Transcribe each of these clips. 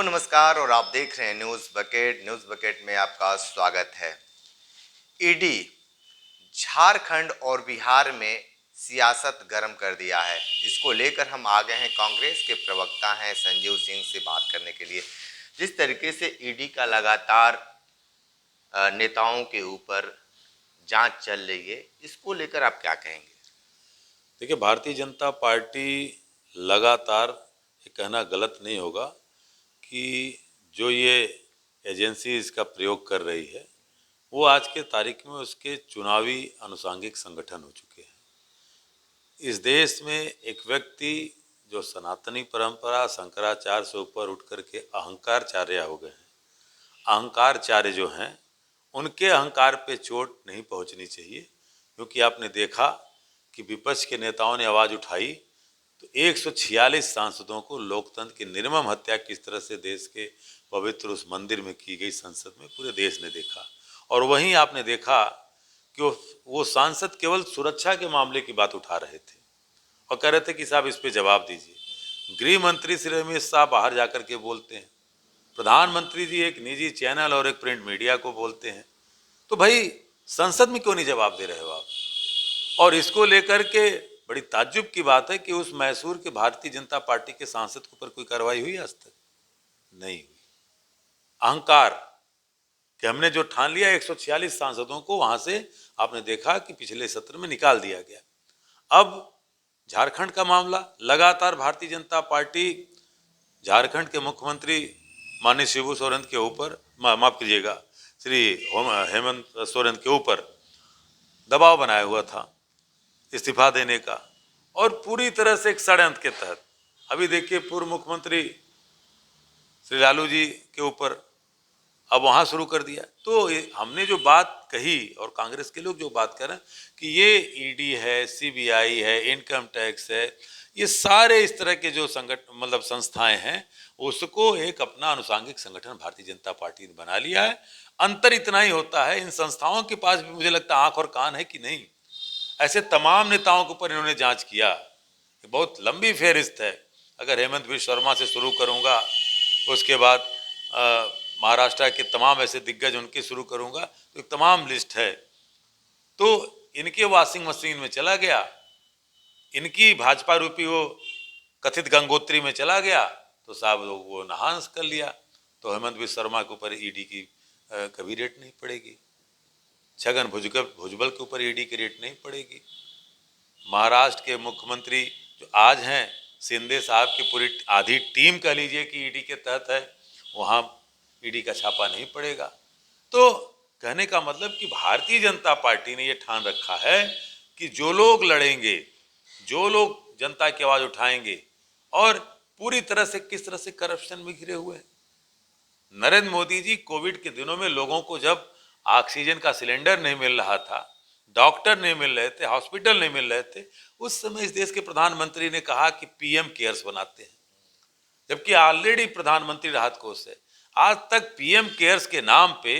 नमस्कार और आप देख रहे हैं न्यूज़ बकेट में आपका स्वागत है। ईडी झारखंड और बिहार में सियासत गर्म कर दिया है। इसको लेकर हम आ गए हैं कांग्रेस के प्रवक्ता हैं संजीव सिंह से बात करने के लिए। जिस तरीके से ईडी का लगातार नेताओं के ऊपर जांच चल रही है, इसको लेकर आप क्या कहेंगे? देखिए, भारतीय जनता पार्टी लगातार, ये कहना गलत नहीं होगा कि जो ये एजेंसी इसका प्रयोग कर रही है वो आज के तारीख में उसके चुनावी आनुषंगिक संगठन हो चुके हैं। इस देश में एक व्यक्ति जो सनातनी परंपरा शंकराचार्य से ऊपर उठ करके अहंकारचार्य हो गए हैं, अहंकारचार्य जो हैं उनके अहंकार पे चोट नहीं पहुंचनी चाहिए। क्योंकि आपने देखा कि विपक्ष के नेताओं ने आवाज़ उठाई तो 146 सांसदों को लोकतंत्र की निर्मम हत्या किस तरह से देश के पवित्र उस मंदिर में की गई, संसद में पूरे देश ने देखा। और वहीं आपने देखा कि वो सांसद केवल सुरक्षा के मामले की बात उठा रहे थे और कह रहे थे कि साहब इस पे जवाब दीजिए। गृह मंत्री श्री रमेश साहब बाहर जाकर के बोलते हैं, प्रधानमंत्री जी एक निजी चैनल और एक प्रिंट मीडिया को बोलते हैं, तो भाई संसद में क्यों नहीं जवाब दे रहे हो आप? और इसको लेकर के बड़ी ताज्जुब की बात है कि उस मैसूर के भारतीय जनता पार्टी के सांसद के ऊपर कोई कार्रवाई हुई आज तक? नहीं हुई। अहंकार कि हमने जो ठान लिया 146 सांसदों को वहां से आपने देखा कि पिछले सत्र में निकाल दिया गया। अब झारखंड का मामला, लगातार भारतीय जनता पार्टी झारखंड के मुख्यमंत्री माननीय शिबू सोरेन के ऊपर, माफ कीजिएगा, श्री हेमंत सोरेन के ऊपर दबाव बनाया हुआ था इस्तीफा देने का, और पूरी तरह से एक षड्यंत्र के तहत अभी देखिए पूर्व मुख्यमंत्री श्री लालू जी के ऊपर अब वहां शुरू कर दिया। तो हमने जो बात कही और कांग्रेस के लोग जो बात कर रहे हैं कि ये ईडी है, सीबीआई है, इनकम टैक्स है, ये सारे इस तरह के जो संगठन मतलब संस्थाएं हैं उसको एक अपना आनुषंगिक संगठन भारतीय जनता पार्टी ने बना लिया है। अंतर इतना ही होता है, इन संस्थाओं के पास भी मुझे लगता है आंख और कान है कि नहीं। ऐसे तमाम नेताओं के ऊपर इन्होंने जांच किया, बहुत लंबी फेहरिस्त है। अगर हेमंत बिश्व शर्मा से शुरू करूंगा, उसके बाद महाराष्ट्र के तमाम ऐसे दिग्गज उनके शुरू करूंगा तो एक तमाम लिस्ट है। तो इनके वॉशिंग मशीन में चला गया, इनकी भाजपा रूपी वो कथित गंगोत्री में चला गया तो साहब लोग वो नहांस कर लिया। तो हेमंत बिश्व शर्मा के ऊपर ईडी की कभी रेट नहीं पड़ेगी, छगन भुजबल के ऊपर ईडी की रेट नहीं पड़ेगी, महाराष्ट्र के मुख्यमंत्री जो आज हैं शिंदे साहब की पूरी आधी टीम कह लीजिए कि ईडी के तहत है, वहाँ ईडी का छापा नहीं पड़ेगा। तो कहने का मतलब कि भारतीय जनता पार्टी ने ये ठान रखा है कि जो लोग लड़ेंगे, जो लोग जनता की आवाज उठाएंगे, और पूरी तरह से किस तरह से करप्शन में घिरे हुए हैं। नरेंद्र मोदी जी कोविड के दिनों में लोगों को जब ऑक्सीजन का सिलेंडर नहीं मिल रहा था, डॉक्टर नहीं मिल रहे थे, हॉस्पिटल नहीं मिल रहे थे, उस समय इस देश के प्रधानमंत्री ने कहा कि पीएम केयर्स बनाते हैं, जबकि ऑलरेडी प्रधानमंत्री राहत कोष है। आज तक पीएम केयर्स के नाम पे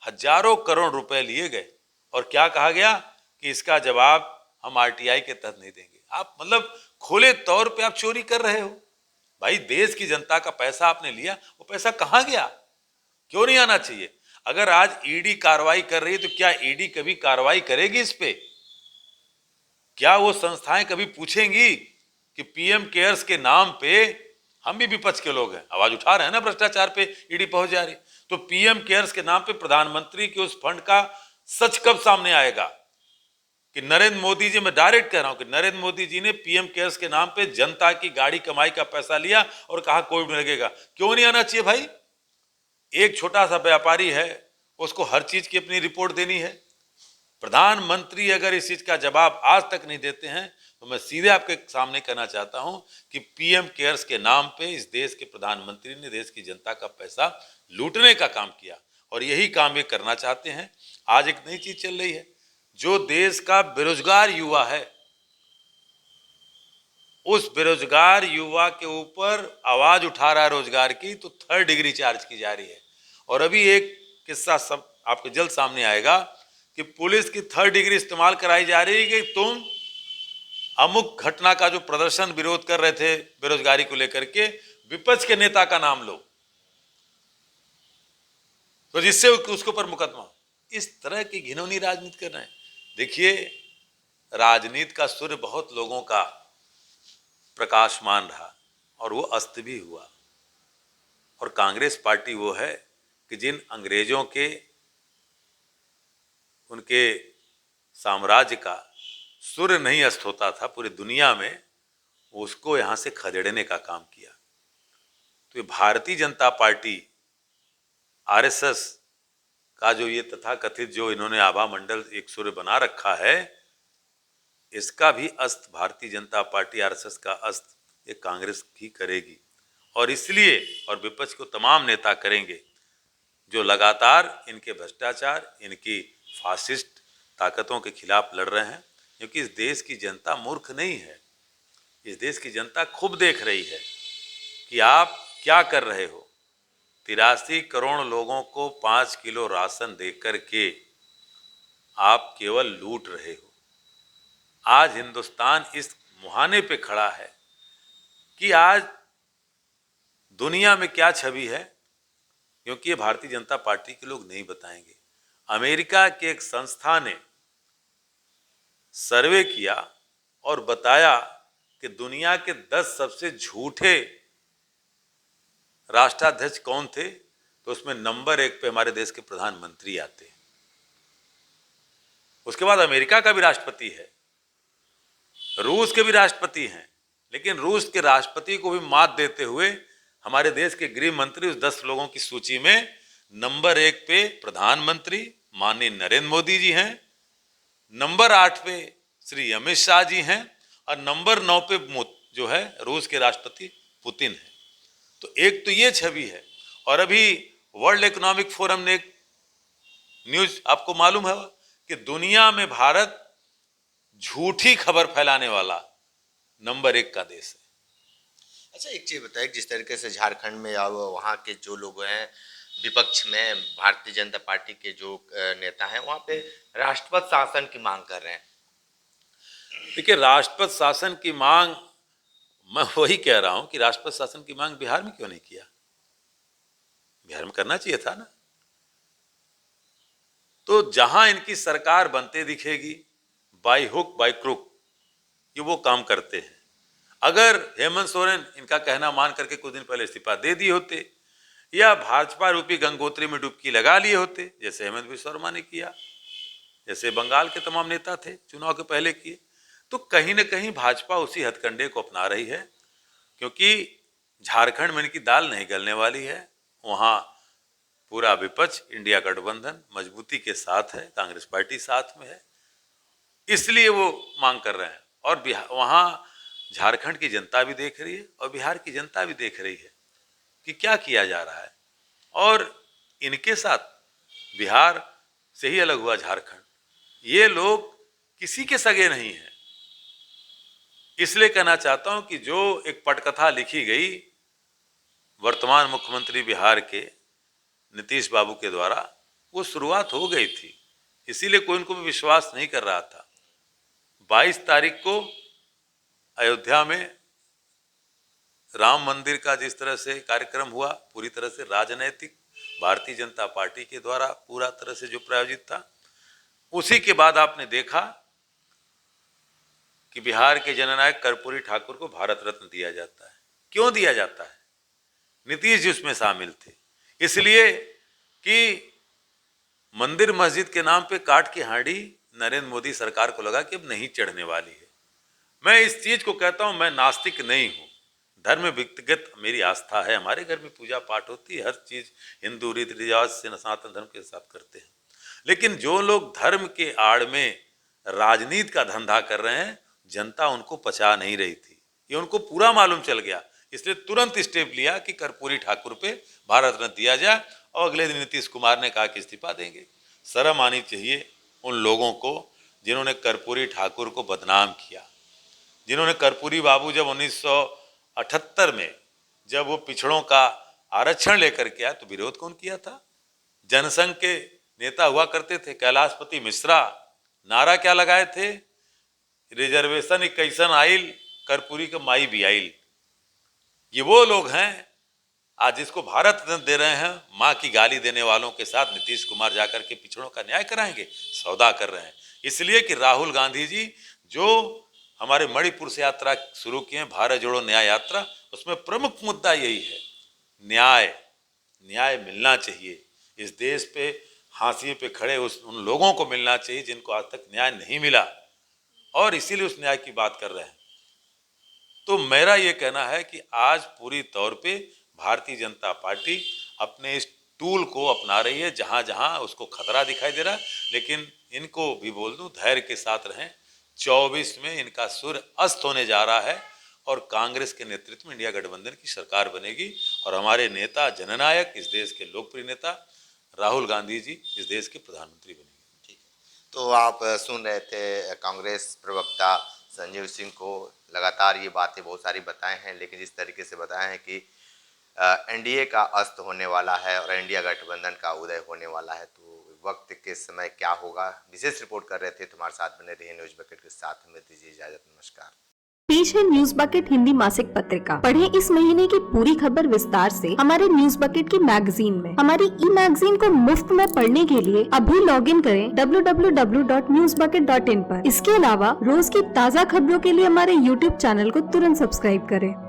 हजारों करोड़ रुपए लिए गए और क्या कहा गया कि इसका जवाब हम आरटीआई के तहत नहीं देंगे। आप मतलब खुले तौर पे आप चोरी कर रहे हो। भाई देश की जनता का पैसा आपने लिया, वो पैसा कहां गया? क्यों नहीं आना चाहिए? अगर आज ईडी कार्रवाई कर रही है तो क्या ईडी कभी कार्रवाई करेगी इस पे? क्या वो संस्थाएं कभी पूछेंगी कि पीएम केयर्स के नाम पे, हम भी विपक्ष के लोग हैं, आवाज उठा रहे हैं ना, भ्रष्टाचार पे ईडी पहुंच जा रही, तो पीएम केयर्स के नाम पे प्रधानमंत्री के उस फंड का सच कब सामने आएगा कि नरेंद्र मोदी जी, मैं डायरेक्ट कह रहा हूं कि नरेंद्र मोदी जी ने पीएम केयर्स के नाम पे जनता की गाड़ी कमाई का पैसा लिया और कहा कोविड में लगेगा। क्यों नहीं आना चाहिए भाई? एक छोटा सा व्यापारी है, उसको हर चीज की अपनी रिपोर्ट देनी है। प्रधानमंत्री अगर इस चीज का जवाब आज तक नहीं देते हैं तो मैं सीधे आपके सामने कहना चाहता हूं कि पीएम केयर्स के नाम पे इस देश के प्रधानमंत्री ने देश की जनता का पैसा लूटने का काम किया और यही काम ये करना चाहते हैं। आज एक नई चीज चल रही है, जो देश का बेरोजगार युवा है उस बेरोजगार युवा के ऊपर आवाज उठा रहा है रोजगार की, तो 3rd डिग्री चार्ज की जा रही है। और अभी एक किस्सा सब आपके जल्द सामने आएगा कि पुलिस की 3rd डिग्री इस्तेमाल कराई जा रही है कि तुम अमुक घटना का जो प्रदर्शन विरोध कर रहे थे बेरोजगारी को लेकर के, विपक्ष के नेता का नाम लो, तो जिससे उसके ऊपर मुकदमा। इस तरह की घिनौनी राजनीति कर रहे हैं। देखिए, राजनीति का सूर्य बहुत लोगों का प्रकाशमान रहा और वो अस्त भी हुआ। और कांग्रेस पार्टी वो है कि जिन अंग्रेजों के उनके साम्राज्य का सूर्य नहीं अस्त होता था पूरी दुनिया में, उसको यहाँ से खदेड़ने का काम किया। तो ये भारतीय जनता पार्टी आरएसएस का जो ये तथाकथित जो इन्होंने आभा मंडल एक सूर्य बना रखा है, इसका भी अस्त भारतीय जनता पार्टी आरएसएस का अस्त ये कांग्रेस ही करेगी। और इसलिए और विपक्ष को तमाम नेता करेंगे जो लगातार इनके भ्रष्टाचार, इनकी फासिस्ट ताकतों के खिलाफ लड़ रहे हैं। क्योंकि इस देश की जनता मूर्ख नहीं है। इस देश की जनता खूब देख रही है कि आप क्या कर रहे हो। 83 करोड़ लोगों को 5 किलो राशन देकर के आप केवल लूट रहे हो। आज हिंदुस्तान इस मुहाने पे खड़ा है कि आज दुनिया में क्या छवि है, क्योंकि ये भारतीय जनता पार्टी के लोग नहीं बताएंगे। अमेरिका के एक संस्था ने सर्वे किया और बताया कि दुनिया के 10 सबसे झूठे राष्ट्राध्यक्ष कौन थे, तो उसमें नंबर 1 पे हमारे देश के प्रधानमंत्री आते हैं। उसके बाद अमेरिका का भी राष्ट्रपति है, रूस के भी राष्ट्रपति हैं, लेकिन रूस के राष्ट्रपति को भी मात देते हुए हमारे देश के गृह मंत्री उस 10 लोगों की सूची में नंबर 1 पे प्रधानमंत्री माननीय नरेंद्र मोदी जी हैं, नंबर 8 पे श्री अमित शाह जी हैं और नंबर 9 पे जो है रूस के राष्ट्रपति पुतिन है। तो एक तो ये छवि है। और अभी वर्ल्ड इकोनॉमिक फोरम ने एक न्यूज आपको मालूम है कि दुनिया में भारत झूठी खबर फैलाने वाला नंबर 1 का देश है। अच्छा, एक चीज बताइए, जिस तरीके से झारखंड में या वहाँ के जो लोग हैं विपक्ष में भारतीय जनता पार्टी के जो नेता हैं वहाँ पे राष्ट्रपति शासन की मांग कर रहे हैं। देखिए, राष्ट्रपति शासन की मांग, मैं वही कह रहा हूं कि राष्ट्रपति शासन की मांग बिहार में क्यों नहीं किया? बिहार में करना चाहिए था ना। तो जहां इनकी सरकार बनते दिखेगी, बाई हुक बाई क्रुक ये वो काम करते हैं। अगर हेमंत सोरेन इनका कहना मान करके कुछ दिन पहले इस्तीफा दे दिए होते या भाजपा रूपी गंगोत्री में डुबकी लगा लिए होते, जैसे हेमंत बिस्वा शर्मा ने किया, जैसे बंगाल के तमाम नेता थे चुनाव के पहले किए, तो कहीं ना कहीं भाजपा उसी हथकंडे को अपना रही है। क्योंकि झारखंड में इनकी दाल नहीं गलने वाली है। वहाँ पूरा विपक्ष इंडिया गठबंधन मजबूती के साथ है, कांग्रेस पार्टी साथ में है, इसलिए वो मांग कर रहे हैं। और वहाँ झारखंड की जनता भी देख रही है और बिहार की जनता भी देख रही है कि क्या किया जा रहा है। और इनके साथ बिहार से ही अलग हुआ झारखंड, ये लोग किसी के सगे नहीं हैं। इसलिए कहना चाहता हूं कि जो एक पटकथा लिखी गई वर्तमान मुख्यमंत्री बिहार के नीतीश बाबू के द्वारा, वो शुरुआत हो गई थी, इसीलिए कोई उनको भी विश्वास नहीं कर रहा था। 22 तारीख को अयोध्या में राम मंदिर का जिस तरह से कार्यक्रम हुआ, पूरी तरह से राजनैतिक भारतीय जनता पार्टी के द्वारा पूरा तरह से जो प्रायोजित था, उसी के बाद आपने देखा कि बिहार के जननायक कर्पूरी ठाकुर को भारत रत्न दिया जाता है। क्यों दिया जाता है? नीतीश जी उसमें शामिल थे, इसलिए कि मंदिर मस्जिद के नाम पे काट की हांडी नरेंद्र मोदी सरकार को लगा कि अब नहीं चढ़ने वाली है। मैं इस चीज को कहता हूं, मैं नास्तिक नहीं हूं, धर्म व्यक्तिगत मेरी आस्था है, हमारे घर में पूजा पाठ होती है, हर चीज हिंदू रीति रिवाज से सनातन धर्म के साथ करते हैं। लेकिन जो लोग धर्म के आड़ में राजनीति का धंधा कर रहे हैं, जनता उनको पचा नहीं रही थी, ये उनको पूरा मालूम चल गया, इसलिए तुरंत स्टेप लिया कि कर्पूरी ठाकुर पे भारत रत्न दिया जाए। और अगले दिन नीतीश कुमार ने कहा कि इस्तीफा देंगे। शर्म आनी चाहिए उन लोगों को जिन्होंने कर्पूरी ठाकुर को बदनाम किया, जिन्होंने कर्पूरी बाबू जब 1978 में जब वो पिछड़ों का आरक्षण लेकर के आया तो विरोध कौन किया था? जनसंघ के नेता हुआ करते थे कैलाशपति मिश्रा, नारा क्या लगाए थे? रिजर्वेशन कैसन आइल, कर्पूरी का माई भी आइल। ये वो लोग हैं आज जिसको भारत रत्न दे रहे हैं, माँ की गाली देने वालों के साथ नीतीश कुमार जाकर के पिछड़ों का न्याय कराएंगे, सौदा कर रहे हैं। इसलिए कि राहुल गांधी जी जो हमारे मणिपुर से यात्रा शुरू किए हैं, भारत जोड़ो न्याय यात्रा, उसमें प्रमुख मुद्दा यही है, न्याय मिलना चाहिए। इस देश पे हाशिए पे खड़े उन लोगों को मिलना चाहिए जिनको आज तक न्याय नहीं मिला, और इसीलिए उस न्याय की बात कर रहे हैं। तो मेरा ये कहना है कि आज पूरी तौर पे भारतीय जनता पार्टी अपने इस टूल को अपना रही है जहां जहां उसको खतरा दिखाई दे रहा है। लेकिन इनको भी बोल दूं, धैर्य के साथ रहें। 24 में इनका सूर्य अस्त होने जा रहा है और कांग्रेस के नेतृत्व में इंडिया गठबंधन की सरकार बनेगी और हमारे नेता, जननायक, इस देश के लोकप्रिय नेता राहुल गांधी जी इस देश के प्रधानमंत्री बनेंगे। ठीक है, तो आप सुन रहे थे कांग्रेस प्रवक्ता संजीव सिंह को। लगातार ये बातें बहुत सारी बताए हैं, लेकिन इस तरीके से बताए हैं कि एनडीए का अस्त होने वाला है और इंडिया गठबंधन का उदय होने वाला है। तो वक्त के समय क्या होगा, विशेष रिपोर्ट कर रहे थे। तुम्हारे साथ बने रहिए न्यूज बकेट के साथ। हमें दीजिए इजाजत, नमस्कार। पेश है न्यूज बकेट हिंदी मासिक पत्रिका। पढ़ें इस महीने की पूरी खबर विस्तार से हमारे न्यूज बकेट की मैगजीन में। हमारी ई मैगजीन को मुफ्त में पढ़ने के लिए अभी लॉगिन करें www.newsbucket.in पर। इसके अलावा रोज की ताज़ा खबरों के लिए हमारे YouTube चैनल को तुरंत सब्सक्राइब करें।